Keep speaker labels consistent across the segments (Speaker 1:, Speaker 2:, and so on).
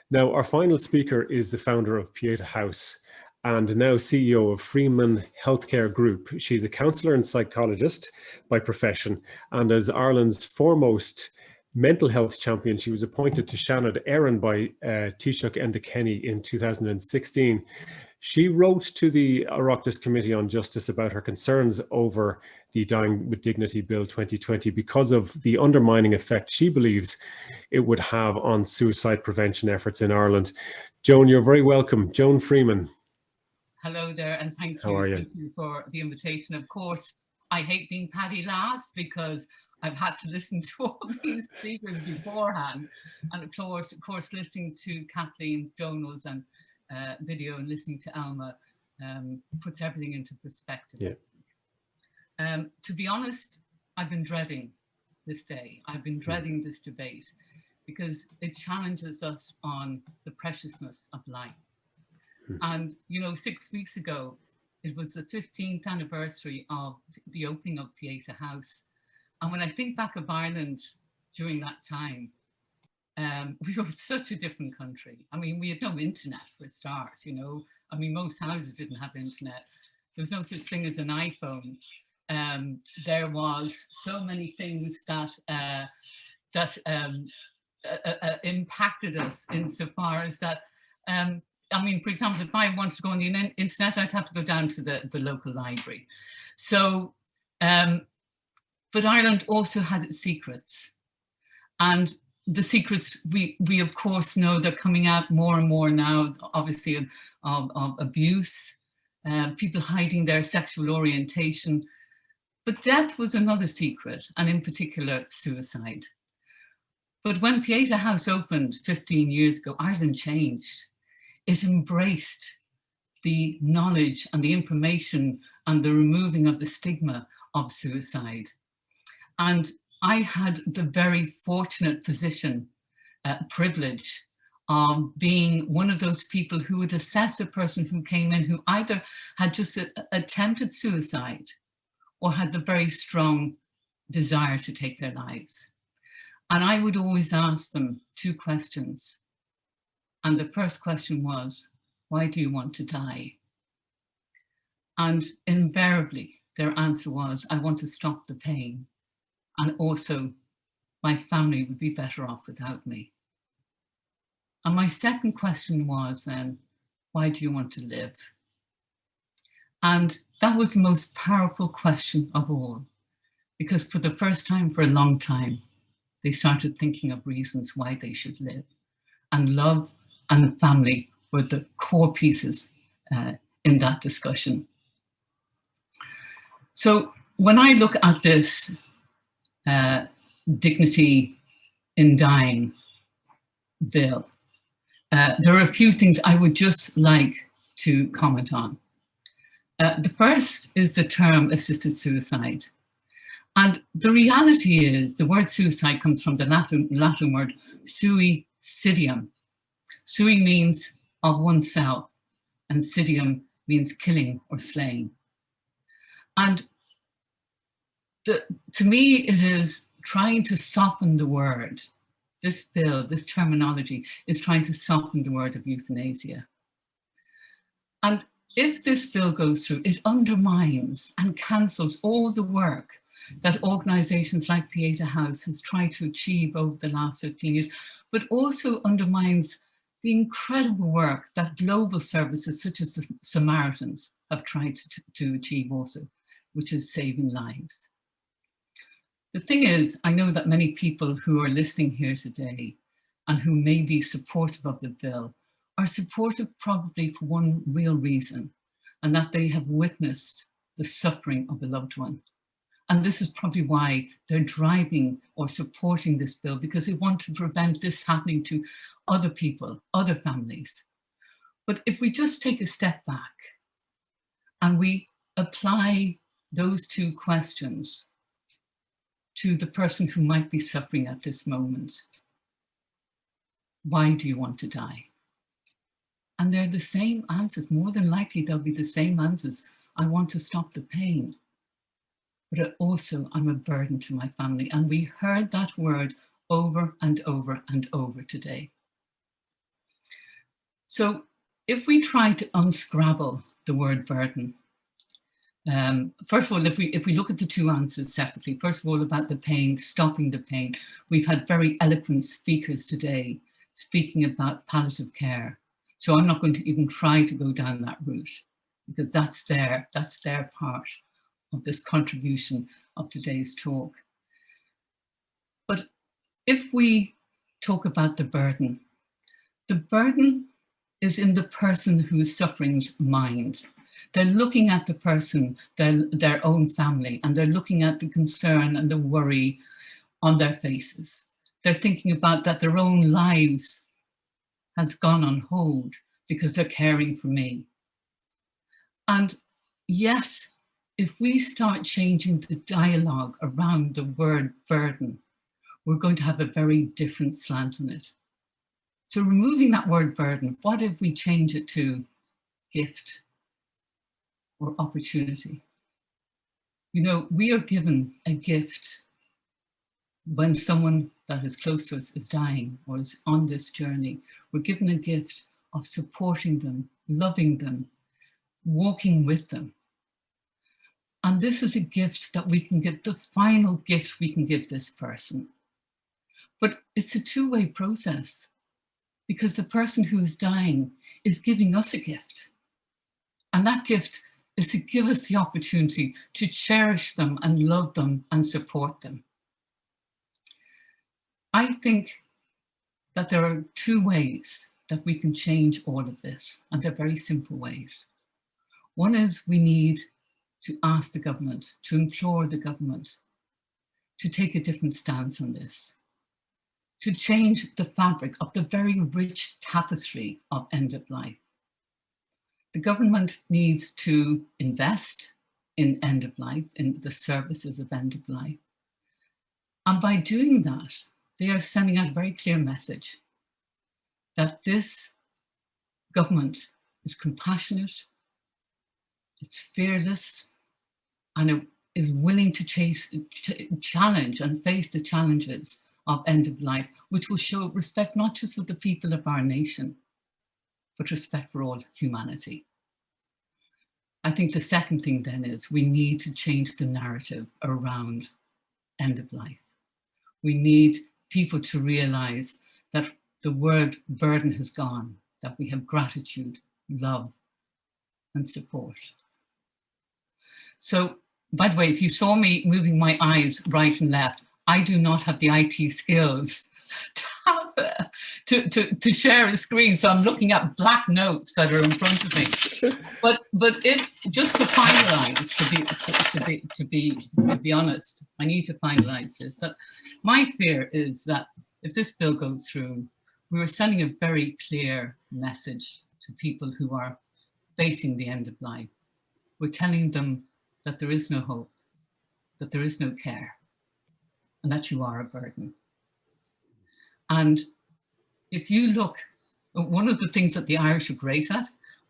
Speaker 1: Now, our final speaker is the founder of Pieta House and now CEO of Freeman Healthcare Group. She's a counsellor and psychologist by profession, and as Ireland's foremost mental health champion, she was appointed to Shannon Erin by Taoiseach Enda Kenny in 2016. She wrote to the Oireachtas Committee on Justice about her concerns over the Dying with Dignity Bill 2020 because of the undermining effect she believes it would have on suicide prevention efforts in Ireland. Joan, you're very welcome. Joan Freeman.
Speaker 2: Hello there, and thank
Speaker 1: How are you?
Speaker 2: Thank you for the invitation. Of course, I hate being Paddy last because I've had to listen to all these speakers beforehand, and of course, listening to Kathleen Donald's and video and listening to Alma puts everything into perspective. Yeah. To be honest, I've been dreading this day. I've been dreading this debate because it challenges us on the preciousness of life. And, you know, 6 weeks ago, it was the 15th anniversary of the opening of Pieta House. And when I think back of Ireland during that time, we were such a different country. I mean, we had no internet for a start, you know. I mean, most houses didn't have internet. There was no such thing as an iPhone. There was so many things that impacted us insofar as that, I mean, for example, if I wanted to go on the internet, I'd have to go down to the local library. So, but Ireland also had its secrets. And the secrets, we of course know they're coming out more and more now, obviously, of abuse, people hiding their sexual orientation. But death was another secret, and in particular, suicide. But when Pieta House opened 15 years ago, Ireland changed. It embraced the knowledge and the information and the removing of the stigma of suicide. And I had the very fortunate position, privilege of being one of those people who would assess a person who came in who either had just attempted suicide or had the very strong desire to take their lives. And I would always ask them two questions. And the first question was, why do you want to die? And invariably, their answer was, I want to stop the pain. And also, my family would be better off without me. And my second question was then, why do you want to live? And that was the most powerful question of all, because for the first time for a long time, they started thinking of reasons why they should live. And love and family were the core pieces in that discussion. So when I look at this dignity in dying bill, there are a few things I would just like to comment on. The first is the term assisted suicide. And the reality is the word suicide comes from the Latin word suicidum. Sui means of oneself, and sidium means killing or slaying. And to me, it is trying to soften the word. This bill, this terminology is trying to soften the word of euthanasia. And if this bill goes through, it undermines and cancels all the work that organisations like Pieta House has tried to achieve over the last 15 years, but also undermines the incredible work that global services such as the Samaritans have tried to achieve also, which is saving lives. The thing is, I know that many people who are listening here today and who may be supportive of the bill are supportive probably for one real reason, and that they have witnessed the suffering of a loved one. And this is probably why they're driving or supporting this bill, because they want to prevent this happening to other people, other families. But if we just take a step back and we apply those two questions to the person who might be suffering at this moment, why do you want to die? And they're the same answers. More than likely, they'll be the same answers. I want to stop the pain. But also, I'm a burden to my family. And we heard that word over and over and over today. So if we try to unscrabble the word burden, first of all, if we look at the two answers separately, first of all, about the pain, stopping the pain, we've had very eloquent speakers today speaking about palliative care. So I'm not going to even try to go down that route, because that's their part of this contribution of today's talk. But if we talk about the burden is in the person who's suffering's mind. They're looking at the person, their own family, and they're looking at the concern and the worry on their faces. They're thinking about that their own lives has gone on hold because they're caring for me. And yet, if we start changing the dialogue around the word burden, we're going to have a very different slant on it. So removing that word burden, what if we change it to gift or opportunity? You know, we are given a gift when someone that is close to us is dying or is on this journey. We're given a gift of supporting them, loving them, walking with them. And this is a gift that we can give, the final gift we can give this person. But it's a two-way process, because the person who is dying is giving us a gift. And that gift is to give us the opportunity to cherish them and love them and support them. I think that there are two ways that we can change all of this, and they're very simple ways. One is we need to ask the government, to implore the government to take a different stance on this, to change the fabric of the very rich tapestry of end of life. The government needs to invest in end of life, in the services of end of life. And by doing that, they are sending out a very clear message that this government is compassionate, it's fearless, and it is willing to challenge and face the challenges of end of life, which will show respect not just of the people of our nation, but respect for all humanity. I think the second thing then is we need to change the narrative around end of life. We need people to realize that the word burden has gone, that we have gratitude, love, and support. So, by the way, if you saw me moving my eyes right and left, I do not have the IT skills to share a screen. So I'm looking at black notes that are in front of me. But if, just to finalize, to be honest, I need to finalize this. That my fear is that if this bill goes through, we are sending a very clear message to people who are facing the end of life. We're telling them that there is no hope, that there is no care, and that you are a burden. And if you look, one of the things that the Irish are great at,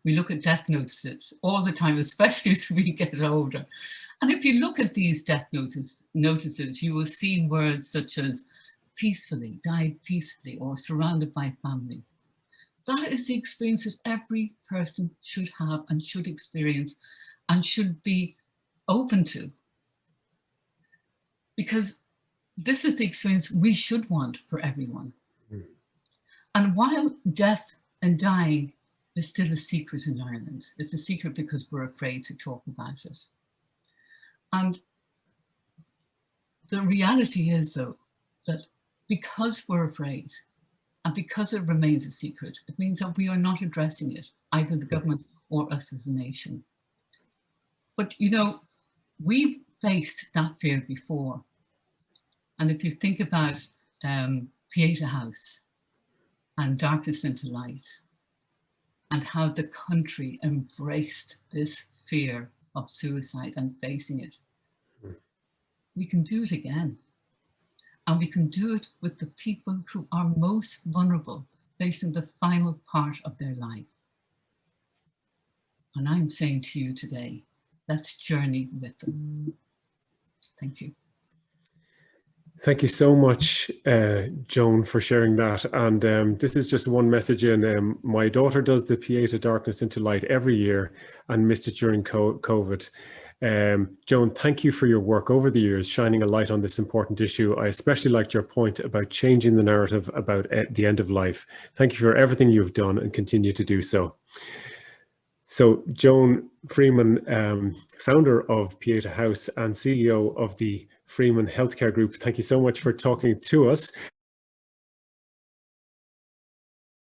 Speaker 2: we look at death notices all the time, especially as we get older. And if you look at these death notices, you will see words such as peacefully, died peacefully, or surrounded by family. That is the experience that every person should have and should experience and should be open to. Because this is the experience we should want for everyone. And while death and dying is still a secret in Ireland, it's a secret because we're afraid to talk about it. And the reality is, though, that because we're afraid and because it remains a secret, it means that we are not addressing it, either the government or us as a nation. But, you know, we've faced that fear before. And if you think about Pieta House and Darkness into Light, and how the country embraced this fear of suicide and facing it, we can do it again. And we can do it with the people who are most vulnerable, facing the final part of their life. And I'm saying to you today, let's journey with them. Thank you.
Speaker 1: Thank you so much, Joan, for sharing that. And this is just one message in. My daughter does the Pieta Darkness into Light every year and missed it during COVID. Joan, thank you for your work over the years, shining a light on this important issue. I especially liked your point about changing the narrative about the end of life. Thank you for everything you've done and continue to do so. So Joan Freeman, founder of Pieta House and CEO of the Freeman Healthcare Group, thank you so much for talking to us.